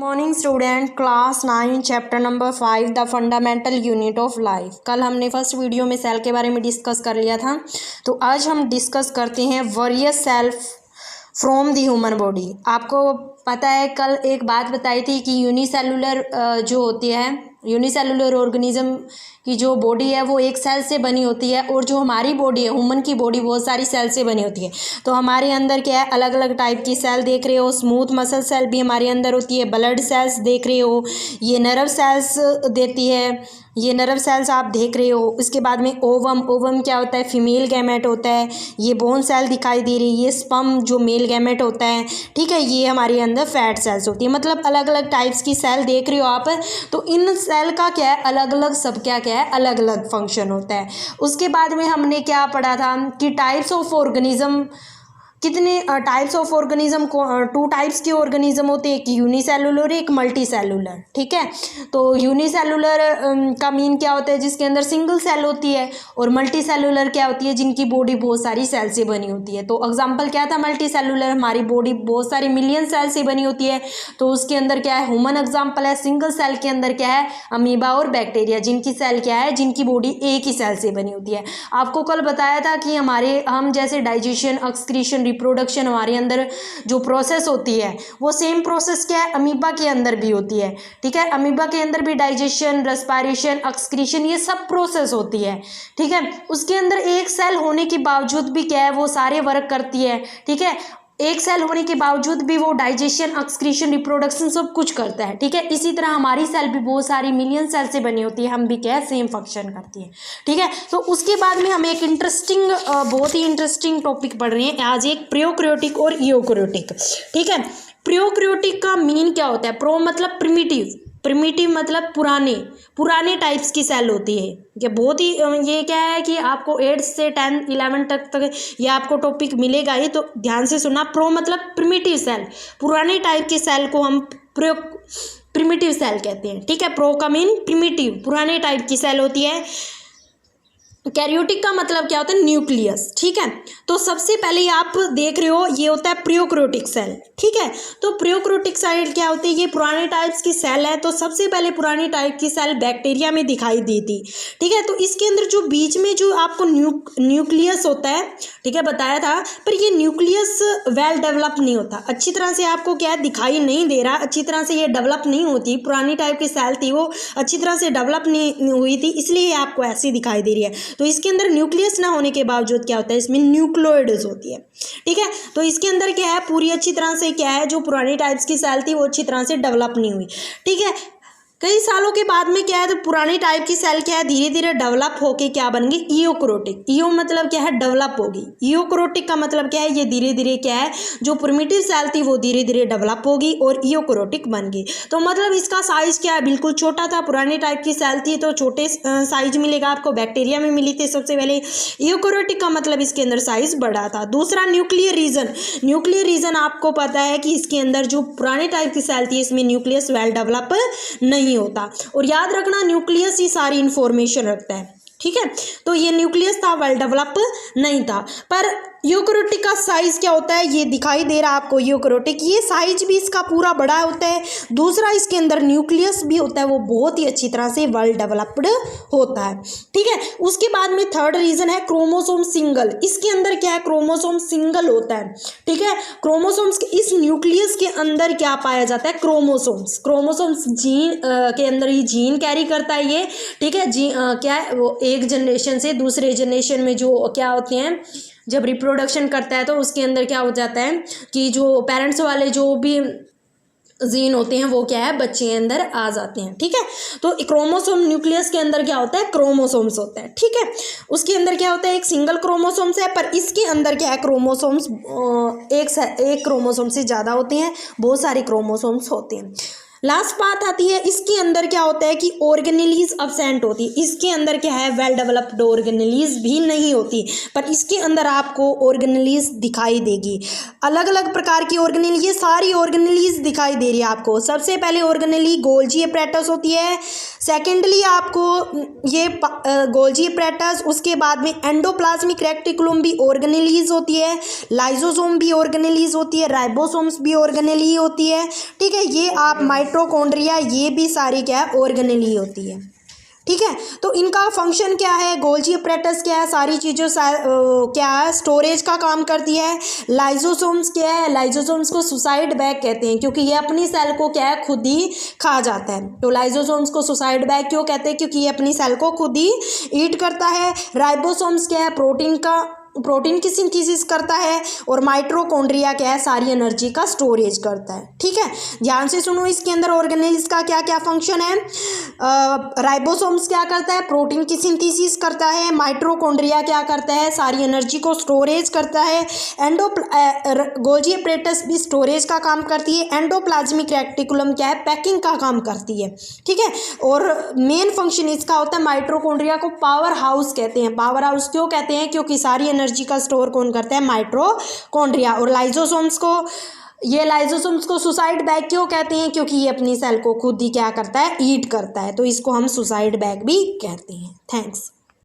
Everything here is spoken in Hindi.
Morning student, class 9 chapter number 5 the fundamental unit of life. कल हमने फर्स्ट वीडियो में सेल के बारे में डिस्कस कर लिया था, तो आज हम डिस्कस करते हैं various cell from the human body. आपको पता है कल एक बात बताई थी कि यूनिसेलुलर जो होती है, यूनिसेलुलर ऑर्गेनिज्म की जो बॉडी है वो एक सेल से बनी होती है, और जो हमारी बॉडी है, ह्यूमन की बॉडी, बहुत सारी सेल से बनी होती है। तो हमारे अंदर क्या है, अलग अलग टाइप की सेल देख रहे हो। स्मूथ मसल सेल भी हमारे अंदर होती है, ब्लड सेल्स देख रहे हो, ये नर्व सेल्स देती है, ये नर्व सेल्स आप देख रहे हो। इसके बाद में ओवम, ओवम क्या होता है, फीमेल गैमेट होता है। ये बोन सेल दिखाई दे रही है, ये स्पर्म जो मेल गैमेट होता है, ठीक है। ये हमारे अंदर फैट सेल्स होती है। मतलब अलग अलग टाइप्स की सेल देख रहे हो आप। तो इन सेल का क्या है, अलग अलग सब क्या क्या है, अलग अलग फंक्शन होता है। उसके बाद में हमने क्या पढ़ा था कि टाइप्स ऑफ ऑर्गेनिज्म, कितने टाइप्स ऑफ ऑर्गेनिज्म को, 2 टाइप्स के ऑर्गेनिज्म होते हैं, एक यूनिसेलुलर एक मल्टी सेलुलर, ठीक है। तो यूनिसेलुलर का मीन क्या होता है, जिसके अंदर सिंगल सेल होती है, और मल्टी सेलुलर क्या होती है, जिनकी बॉडी बहुत सारी सेल से बनी होती है। तो एग्जांपल क्या था, मल्टी सेलुलर, हमारी बॉडी बहुत सारी मिलियन सेल से बनी होती है। तो उसके अंदर क्या है, ह्यूमन एग्जाम्पल है। सिंगल सेल के अंदर क्या है, अमीबा और बैक्टीरिया, जिनकी सेल क्या है, जिनकी बॉडी एक ही सेल से बनी होती है। आपको कल बताया था कि हम जैसे डाइजेशन, एक्सक्रीशन, रिप्रोडक्शन, हमारे अंदर जो प्रोसेस होती है वो सेम प्रोसेस क्या है, अमीबा के अंदर भी होती है, ठीक है। अमीबा के अंदर भी डाइजेशन, रेस्पिरेशन, एक्सक्रीशन, ये सब प्रोसेस होती है, ठीक है। उसके अंदर एक सेल होने के बावजूद भी क्या है, वो सारे वर्क करती है, ठीक है। एक सेल होने के बावजूद भी वो डाइजेशन, एक्सक्रीशन, रिप्रोडक्शन सब कुछ करता है, ठीक है। इसी तरह हमारी सेल भी बहुत सारी मिलियन सेल से बनी होती है, हम भी क्या है, सेम फंक्शन करती है, ठीक है। तो उसके बाद में हम एक इंटरेस्टिंग, बहुत ही इंटरेस्टिंग टॉपिक पढ़ रहे हैं आज, एक प्रोकैरियोटिक और यूकैरियोटिक, ठीक है। प्रोकैरियोटिक का मीन क्या होता है, प्रो मतलब प्रिमिटिव, प्रिमिटिव मतलब पुराने टाइप्स की सेल होती है। ये बहुत ही, ये क्या है कि आपको 8 से 10 11 तक ये आपको टॉपिक मिलेगा ही, तो ध्यान से सुनना। प्रो मतलब प्रिमिटिव सेल, पुराने टाइप की सेल को हम प्रिमिटिव सेल कहते हैं, ठीक है। प्रो का मीन प्रिमिटिव, पुराने टाइप की सेल होती है। कैरियोटिक का मतलब क्या होता है, न्यूक्लियस, ठीक है। तो सबसे पहले आप देख रहे हो, ये होता है प्रोकैरियोटिक सेल, ठीक है। तो प्रोकैरियोटिक सेल क्या होती है, ये पुराने टाइप्स की सेल है। तो सबसे पहले पुरानी टाइप की सेल बैक्टीरिया में दिखाई दी थी, ठीक है। तो इसके अंदर जो बीच में जो आपको न्यूक्लियस होता है, ठीक है, बताया था, पर ये न्यूक्लियस वेल डेवलप नहीं होता, अच्छी तरह से आपको क्या है, दिखाई नहीं दे रहा, अच्छी तरह से ये डेवलप नहीं होती। पुरानी टाइप की सेल थी, वो अच्छी तरह से डेवलप नहीं हुई थी, इसलिए आपको ऐसी दिखाई दे रही है। तो इसके अंदर न्यूक्लियस ना होने के बावजूद क्या होता है, इसमें न्यूक्लियोइड्स होती है, ठीक है। तो इसके अंदर क्या है, पूरी अच्छी तरह से क्या है, जो पुरानी टाइप्स की सेल थी वो अच्छी तरह से डेवलप नहीं हुई, ठीक है। कई सालों के बाद में क्या है, तो पुरानी टाइप की सेल क्या है, धीरे धीरे डेवलप होके क्या बन गई, यूकैरियोटिक। ईओ मतलब क्या है, डेवलप होगी। यूकैरियोटिक का मतलब क्या है, ये धीरे धीरे क्या है, जो प्रिमिटिव सेल थी वो धीरे धीरे डेवलप होगी और यूकैरियोटिक बन गई। तो मतलब इसका साइज क्या है, बिल्कुल छोटा था। पुरानी टाइप की सेल थी तो छोटे साइज मिलेगा आपको, बैक्टीरिया में मिली थी सबसे पहले। यूकैरियोटिक का मतलब इसके अंदर साइज बड़ा था। दूसरा न्यूक्लियर रीजन, न्यूक्लियर रीजन आपको पता है कि इसके अंदर जो पुरानी टाइप की सेल थी, इसमें न्यूक्लियस वेल डेवलप नहीं होता। और याद रखना, न्यूक्लियस ही सारी इंफॉर्मेशन रखता है, ठीक है। तो ये न्यूक्लियस था, वेल डेवलप नहीं था। पर यूकैरियोटिक का साइज क्या होता है, ये दिखाई दे रहा है आपको, यूकैरियोटिक, ये साइज भी इसका पूरा बड़ा होता है। दूसरा, इसके अंदर न्यूक्लियस भी होता है, वो बहुत ही अच्छी तरह से वेल डेवलप्ड होता है, ठीक है। उसके बाद में थर्ड रीजन है क्रोमोसोम सिंगल। इसके अंदर क्या है, क्रोमोसोम सिंगल होता है, ठीक है। क्रोमोसोम्स के इस न्यूक्लियस के अंदर क्या पाया जाता है, क्रोमोसोम्स। क्रोमोसोम्स जीन के अंदर ही जीन कैरी करता है ये, ठीक है। क्या है, वो एक जनरेशन से दूसरे जनरेशन में जो क्या होते हैं, जब रिप्रोडक्शन करता है तो उसके अंदर क्या हो जाता है कि जो पेरेंट्स वाले जो भी जीन होते हैं वो क्या है, बच्चे के अंदर आ जाते हैं, ठीक है। तो क्रोमोसोम, न्यूक्लियस के अंदर क्या होता है, क्रोमोसोम्स होता है, ठीक है। उसके अंदर क्या होता है, एक सिंगल क्रोमोसोम्स है, पर इसके अंदर क्या है, क्रोमोसोम्स एक क्रोमोसोम से ज़्यादा होते हैं, बहुत सारे क्रोमोसोम्स होते हैं। लास्ट बात आती है, इसके अंदर क्या होता है कि ऑर्गेनेलीज अब्सेंट होती है। इसके अंदर क्या है, वेल डेवलप्ड ऑर्गेनेलीज भी नहीं होती, पर इसके अंदर आपको ऑर्गेनेलीज दिखाई देगी। अलग अलग प्रकार की ऑर्गेनेली, ये सारी ऑर्गेनेलीज दिखाई दे रही है आपको। सबसे पहले ऑर्गेनेली गोल्जी एपैरेटस होती है। सेकेंडली आपको ये गोल्जी एपैरेटस, उसके बाद में एंडोप्लाज्मिक रेटिकुलम भी ऑर्गेनेलीज होती है, लाइजोसोम भी ऑर्गेनेलीज होती है, राइबोसोम्स भी ऑर्गेनेली होती है, ठीक है। ये आप माइटोकॉन्ड्रिया, ये भी सारी क्या है, ऑर्गेनेल ही होती है। ठीक है, तो इनका फंक्शन क्या है, गोल्जी अपरेटस क्या है, सारी चीज़ों क्या है, स्टोरेज का काम करती है। लाइजोसोम्स क्या है, लाइजोसोम्स को सुसाइड बैग कहते हैं क्योंकि ये अपनी सेल को क्या है, खुद ही खा जाता है। तो लाइजोसोम्स को सुसाइड बैग क्यों कहते हैं, क्योंकि ये अपनी सेल को खुद ही ईट करता है। राइबोसोम्स क्या है, प्रोटीन की सिंथेसिस करता है। और माइटोकॉन्ड्रिया क्या है, सारी एनर्जी का स्टोरेज करता है। ठीक है, ध्यान से सुनो, इसके अंदर ऑर्गेनेल्स का क्या क्या फंक्शन है। राइबोसोम्स क्या करता है, प्रोटीन की सिंथेसिस करता है। माइटोकॉन्ड्रिया क्या करता है, सारी एनर्जी को स्टोरेज करता है। गोल्जी अपरेटस भी स्टोरेज का काम करती है। एंडोप्लाज्मिक रेटिकुलम क्या है, पैकिंग का काम करती है। ठीक है, और मेन फंक्शन इसका होता है, माइटोकॉन्ड्रिया को पावर हाउस कहते हैं। पावर हाउस क्यों कहते हैं, क्योंकि सारी एनर्जी का स्टोर कौन करता है, माइटोकॉन्ड्रिया। और लाइजोसोम्स को सुसाइड बैग क्यों कहते हैं, क्योंकि ये अपनी सेल को खुद ही क्या करता है, ईट करता है। तो इसको हम सुसाइड बैग भी कहते हैं। थैंक्स।